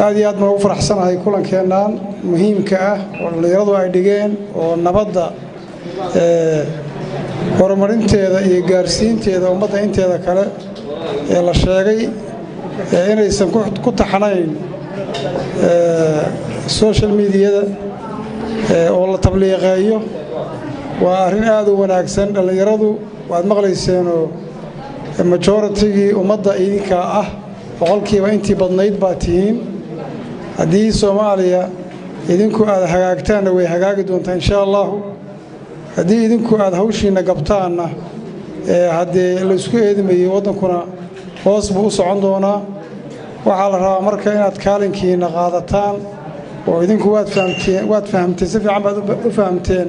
هذه أدمى وفرح سنة هي كلن كينان مهم كأه واللي يرضوا عيدين والنبضة ورمرين تيدا يجارسين تيدا ومضى إنت هذا كله يلا الشيء إنه يسمى كنت حنين السوشيال ميديا والله تبليغيه وأرين هذا وناكسن اللي يرضوا وعد مغليسينه majority ummadda idinka ah boqolkiiba intii badnayd baatiin hadii Soomaaliya idinku aad hagaagtaan way hagaagi doontaa insha Allah hadii idinku aad hawshiina qabtaana hadii la isku eedmeeyo wadankuna hoos buu u socon doonaa waxa la rabaa marka inaad kaalinkiina qaadataan oo idinku waad fahamteen si fiican baad u fahamteen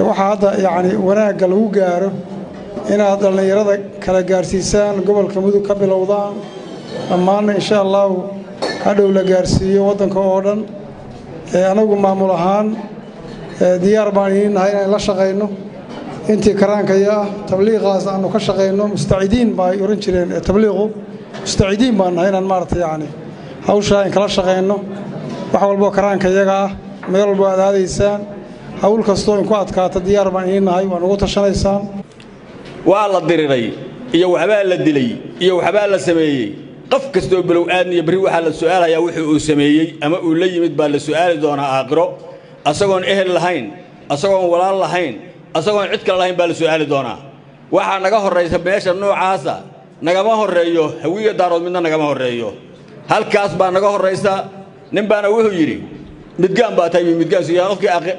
waxa hadda yaani wanaaga lagu gaaro inaad dhalinyarada kala gaarsiisaan gobolka mudug ka bilowdaan dhammaan insha Allah hadhow la gaarsiiyo wadanka oo dhan anagu maamul ahaan diyaar baan inaan la shaqeyno intii karaanka tabliiqaas aanu ka shaqeyno mustacidiin baa oran jireen tabliiqu mustacidiin baan inaan maartay yaani hawsha in kala shaqeyno wax walba karaanka iyaga meel walba aad aadaysaan hawl kasto in ku adkaato diyaar baan inahay waan ugu tashanaysaan waa la diriray iyo waxba la dilay iyo waxba la sameeyay qof kasto bilow aadniyo bari waxa la su'aalayaa wuxuu uu sameeyay ama uu la yimid baa la su'aali doonaa aakhiro asagoon ehel lahayn asagoon walaal lahayn asagoon cid kale lahayn baa la su'aali doonaa waxa naga horeysa beesha noocaasa nagama horeeyo hawiyo daarood midna nagama horeeyo halkaas baa naga horeysa nin baana wuxuu yiri midgaan baa tahay midgaan siyaa qofkii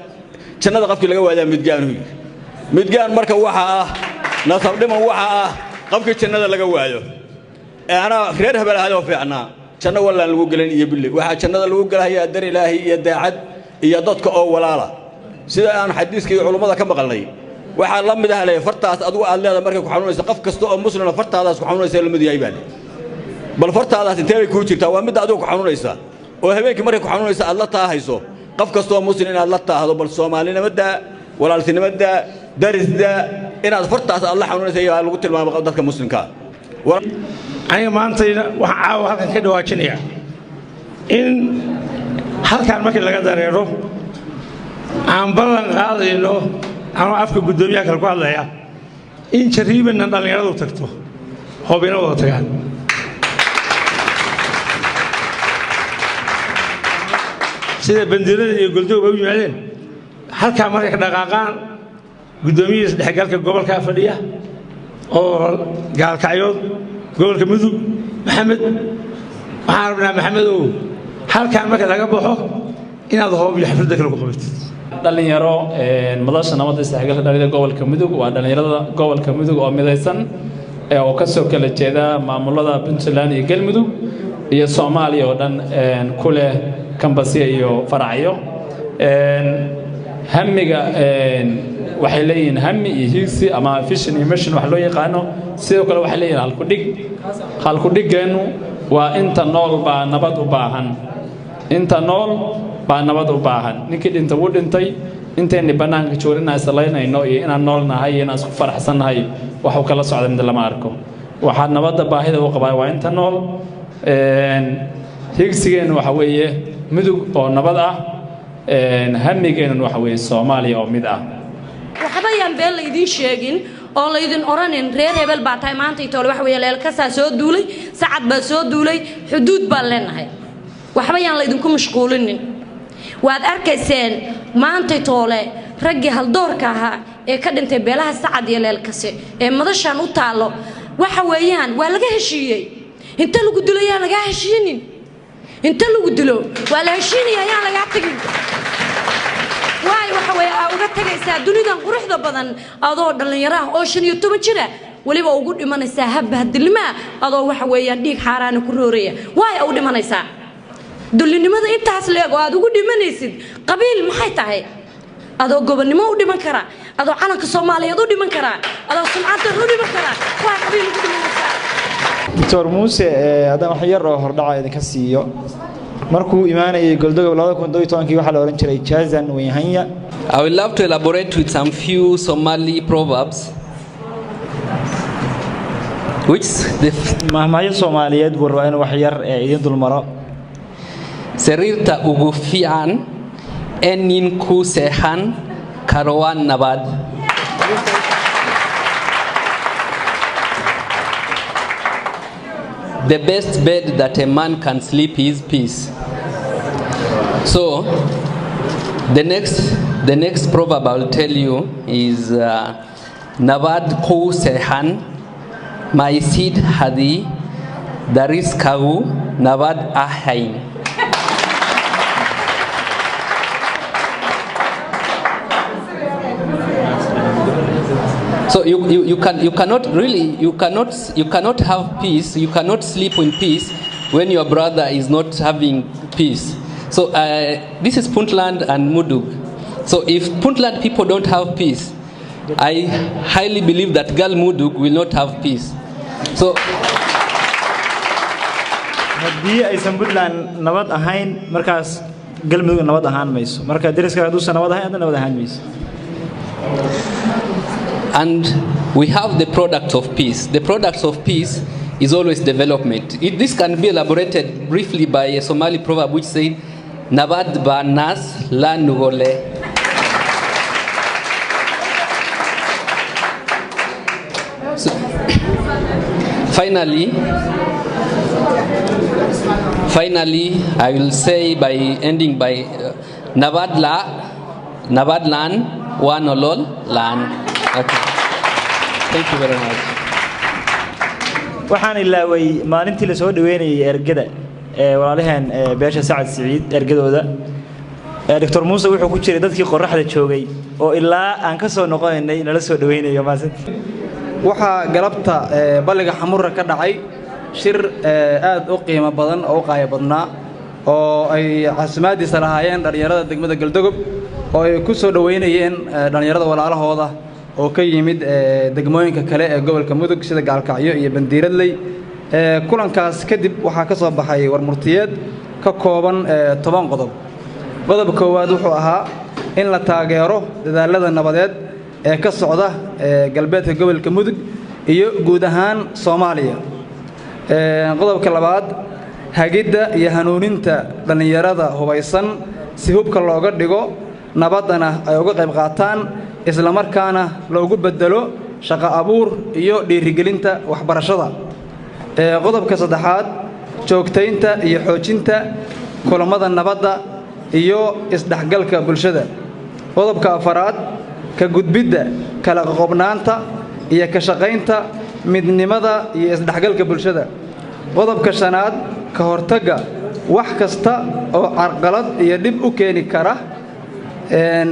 jannada qofkii laga waadaa midgaan uu yiri midgaan marka waxa نصب لما وحى قبك الجنة لقى وايو أنا غيرها بلا هذا وفعنا جنة ولا الوجلين يبلي واحد جنة الوجل هي الدر إلهي يدعد يضدك أو ولا لا سيدا أنا حديث كي علماء كم قال لي واحد لم ده عليه فرطة أضواء الله مركب كحنون يسقف كستو مسلم فرطة هذا كحنون يسير المدي يبالي بل فرطة هذا تنتهي كوتشي توا مد أدوك كحنون يسا وهبيك مركب كحنون يسا الله تاهيسو قف كستو مسلم الله تاهذا بل سومالينا مدة ولا الثاني مدة درس ده إن هذا فرطة الله حنون يسير على الوقت ما بقدر كمسلم كا أنا ما أنت وحاو هذا كده واجنيا إن هل كان ممكن لقدر يروح عم بلغ هذا إنه أنا أفكر قدومي أكل قال يا إن شريب إن الله يرضى تكتو هو بينه وتكان سيد بندرة يقول له بيجي معين هل كان ممكن دقائق قدومي حقالك قبل كافرية أو قال كعيود قبل كمذو محمد عارفنا محمد هل كان ممكن لقبحه إن هذا هو بيحفل ذكر القبيت dhalinyaro madasha nabadda isdhexgalka dhallinyarada gobolka mudug waa dhalinyarada gobolka mudug oo midaysan oo ka soo kala jeeda maamulada Puntland iyo Galmudug iyo Soomaaliya oo dhan ku leh kambasiya iyo faracyo hamiga waxay leeyihiin hami iyo higsi ama vision iyo mission wax loo yaqaano sidoo kale waxay leeyihiin halku dhigeenu waa inta nool baa nabad u baahan inta nool baa nabad u baahan ninkii dhintay wuu dhintay inteeni banaanka joorina salaynayno iyo inaan noolnahay iyo inaan isku faraxsanahay waxa kala socda mid lama arko waxa nabadda baahida uu qabaa waa inta nool higsigeenu waxa weeye mudug oo nabad ah hamigeenu waxa weeye Soomaaliya oo mid ah waxba yaan beel la idin sheegin oo la idin oranin reer hebel baa tahay maanta itool wax weeye leel ka soo duulay sacad baa soo duulay xuduud baa leenahay waxba yaan la idinku mashquulinin waad arkayseen maanta toole raggi hal doorka ahaa ee ka dhintay beelaha sacad iyo leelkase ee madashan u taalo waxa weeyaan waa laga heshiiyay inta lagu dilayaan laga heshiinin inta lagu dilo waa la heshiinaya ayaan laga tagin waay waxa weeyaan uga tagaysaa dunidan quruxda badan adoo dhalinyaro ah oo 15 jir ah waliba ugu dhimanaysaa habba dilma adoo waxa weeyaan dhiig xaaraan ku rooraya waay u dhimanaysaa dulinimada intaas leego aad ugu dhimanaysid qabiil maxay tahay adoo gobonimo u dhiman kara adoo calanka Soomaaliyeed u dhiman kara adoo sumcadda u dhiman kara waa qabiil ugu dhimanaysaa Dr. Muuse hadaan wax yar oo hordhaca idinka siiyo markuu imaanayay Goldogob 2012 waxa la oran jiray Jazan Weyhanya I would love to elaborate with some few Somali proverbs which the mahmaayo Soomaaliyeed buu rabaa inuu wax yar idin dul maro. Sariirta ugu fiican ee nin ku seexan karwaan nabad. The best bed that a man can sleep is peace. So the next proverb I'll tell you is nabad ku sehan maisid hadi daris kagu nabad ahain. So you cannot have peace, you cannot sleep in peace when your brother is not having peace. So this is Puntland and Mudug. So if Puntland people don't have peace, I highly believe that Gal Mudug will not have peace. So haddii aysan Puntland nabad ahayn markaas Galmudug nabad ahaan mayso. Marka deriska hadduu nabad ahayn nabad ahaan mayso. And we have the product of peace. The product of peace is always development. This can be elaborated briefly by a Somali proverb which says, Nabad ba nas la nugole. So, finally, I will say by ending by Nabad lan wa nolol lan. Okay. Thank you very much. waxaan ilaaway maalintii la soo dhaweynayay ergada walaalahan beesha Sacad Siciid ergadooda Dr. Muuse wuxuu ku jiray dadkii qorraxda joogay oo ilaa aan ka soo noqonaynay nala soo dhaweynayo maasan waxa galabta balliga xamurra ka dhacay shir aad u qiimo badan oo qaaya badnaa oo ay caasimadiisa lahaayeen dhalinyarada degmada Galdogob oo ay ku soo dhaweynayeen dhalinyarada walaalahooda oo ka yimid degmooyinka kale ee gobolka Mudug sida Gaalkacyo iyo Bandiiradley kulankaas kadib waxa ka soo baxay war murtiyeed ka kooban 10 qodob. Qodobka koowaad wuxuu ahaa in la taageero dadaalada nabadeed ee ka socda galbeedka gobolka Mudug iyo guud ahaan Soomaaliya. Qodobka labaad hagida iyo hanuuninta dhalinyarada hubaysan si hubka looga dhigo nabadana ay uga qayb qaataan isla markaana loogu bedelo shaqo abuur iyo dhiirigelinta waxbarashada. Qodobka saddexaad joogtaynta iyo xoojinta kulamada nabadda iyo isdhaxgalka bulshada. Qodobka afaraad ka gudbidda kala qoqobnaanta iyo ka shaqaynta midnimada iyo isdhaxgalka bulshada. Qodobka shanaad ka hortagga wax kasta oo carqalad iyo dhib u keeni kara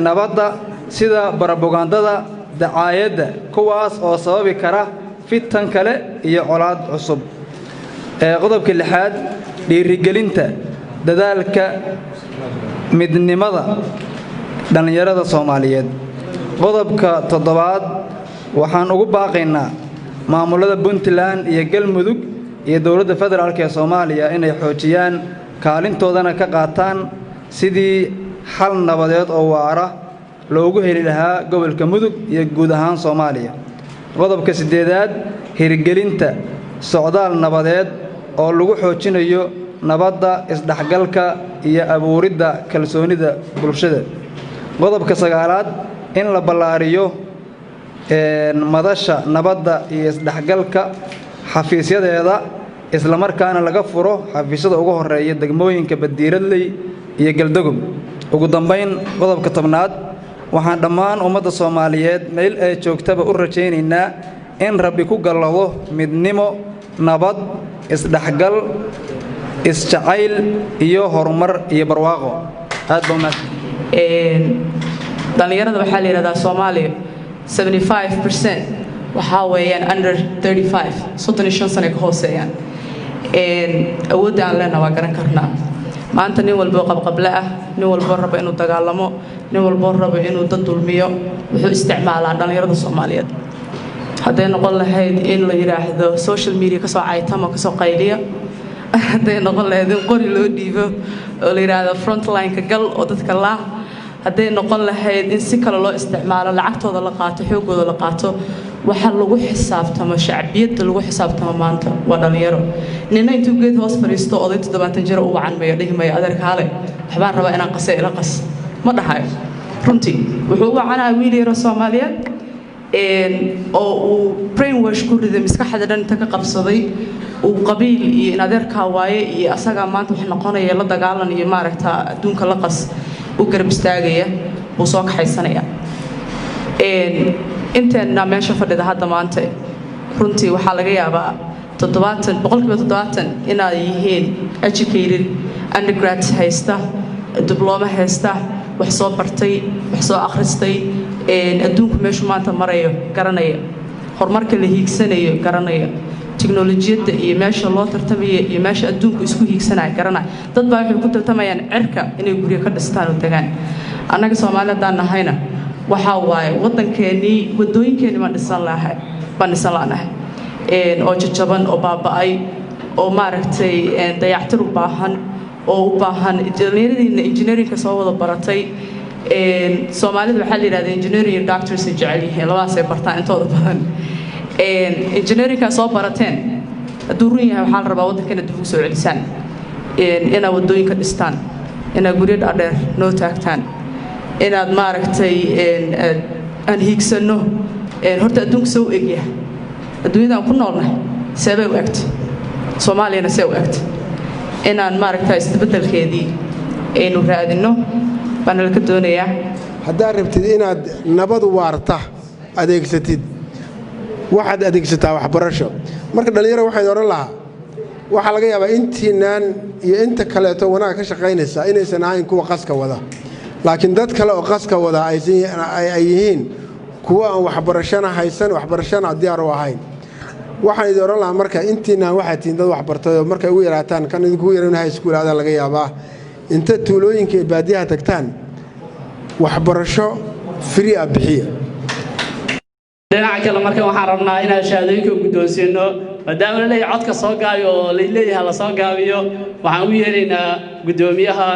nabadda sida barabogandada dacaayadda kuwaas oo sababi kara fitan kale iyo colaad cusub. Qodobka lixaad dhiirigelinta dadaalka midnimada dhalinyarada Soomaaliyeed. Qodobka toddobaad waxaan ugu baaqaynaa maamulada Puntland iyo Galmudug iyo dawladda federaalka ee Soomaaliya inay xoojiyaan kaalintoodana ka qaataan sidii xal nabadeed oo waara loogu heli lahaa gobolka Mudug iyo guud ahaan Soomaaliya. Qodobka sideedaad hirgelinta socdaal nabadeed oo lagu xoojinayo nabadda isdhaxgalka iyo abuuridda kalsoonida bulshada. Qodobka sagaalaad in la ballaariyo madasha nabadda iyo isdhaxgalka xafiisyadeeda isla markaana laga furo xafiisyada ugu horeeya degmooyinka Bandiiradley iyo Galdogob. Ugu dambeyn qodobka 10aad waxaan dhammaan ummadda Soomaaliyeed meel ay joogtaba u rajaynaynaa in Rabbi ku gallado midnimo nabad isdhaxgal isjacayl iyo horumar iyo barwaaqo. aad baa mahadsan dhalinyarada waxaa la yiraahdaa Soomaaliya 75% waxa weeyaan under 35 35 sano ka hooseeyaan awoodda aan leenahay waa garan karnaa maanta nin walba qabqable ah nin walba raba inuu dagaalamo nin walba raba inuu dad dulmiyo wuxuu isticmaalaa dhalinyarada Soomaaliyeed haday noqon lahayd in la yiraahdo social media ka soo caaytama ka soo qayliya haday noqon lahayd in qori loo dhiibo oo la yiraahdo front line ka gal oo dadka la haday noqon lahayd in si kale loo isticmaalo lacagtooda la qaato xoogooda la qaato waxa lagu xisaabtamo shacbiyada lagu xisaabtamo maanta waa dhalinyaro nina intuu geed hoos fariisto oday 70 jir u wacan mayo dhigmay adeerkaale waxbaan rabaa inaan qasay ila qas ma dhahay runtii wuxuu u wacanaa wiil yar Soomaaliyeed oo uu brainwash ku riday maskaxda dhan inta ka qabsaday uu qabiil iyo in adeerka waaye iyo asaga maanta wax noqonaya la dagaalan iyo maaragta adduunka la qas u garab istaagaya uu soo kaxaysanaya inteena meesha fadhida hadda maanta runtii waxaa laga yaabaa 70% inay yihiin educated undergrads haysta diploma haysta wax soo bartay wax soo akhristay adduunku meeshu maanta marayo garanaya horumarka la hiigsanayo garanaya tiknoolajiyada iyo meesha loo tartamayo iyo meesha adduunku isku hiigsanaya garanaya dad baa waxay ku tartamayaan cirka inay guriga ka dhistaan oo tagaan annaga Soomaaliyeed nahayna waxa waaye wadankeeni wadooyinkeeni ma dhisan lahayn oo jajaban oo baaba'ay oo maaragtay dayactir u baahan oo u baahan engineering-ka soo wada baratay Soomaalida waxa la yiraahdaa engineering iyo doctors ay jecel yihiin labadaas ay bartaan intooda badan engineering-ka soo barateen hadduu run yahay waxaa la rabaa wadankeena dib u soo celisaan inay wadooyinka dhistaan inay guryo dhaadheer noo taagtaan inaad maaragtay aan hiigsano horta adduunka soo egyahay adduunyada aan ku noolnahay seebay u egtay Soomaaliyana see u egtay inaan maaragtay isbeddelkeedii aynu raadino baan la ka doonayaa haddaad rabtid inaad nabad waarta adeegsatid waxaad adeegsataa waxbarasho marka dhalinyaro waxay oran lahaa waxa laga yaabaa intiinaan iyo inta kaleeto wanaag ka shaqaynaysa inaysan ahayn kuwa qaska wada laakiin dad kale oo qaska wada ay yihiin kuwa aan waxbarashana haysan waxbarashana diyaar u ahayn waxaan idin oran lahaa marka intiinaan waxaad tihiin dad waxbartay oo markay ugu yaraataan kan idinku yaraan high school aada laga yaabaa inta tuulooyinka ee baadiyaha tagtaan waxbarasho free ah bixiya dhinaca kale marka waxaan rabnaa inaan shahaadooyinka guddoonsiino maadaama la leeyahay codka soo gaabiyo oo la leeyahay la soo gaabiyo waxaan u yeeraynaa guddoomiyaha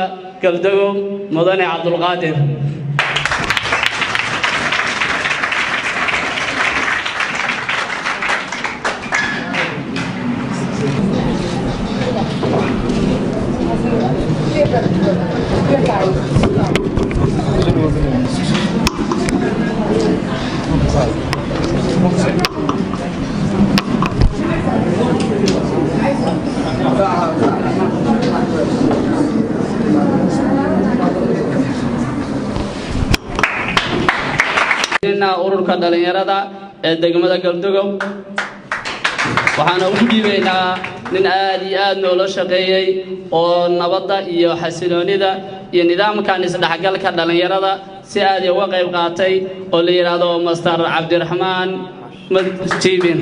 Galdogob Mudane Cabdulqaadir ururka dhalinyarada ee degmada Galdogob waxaan ugu dhiibaynaa nin aad iyo aad noola shaqeeyay oo nabadda iyo xasiloonida iyo nidaamkan isdhexgalka dhalinyarada si aad uga qayb qaatay oo la yiraahdo Master Cabdiraxmaan Madjibin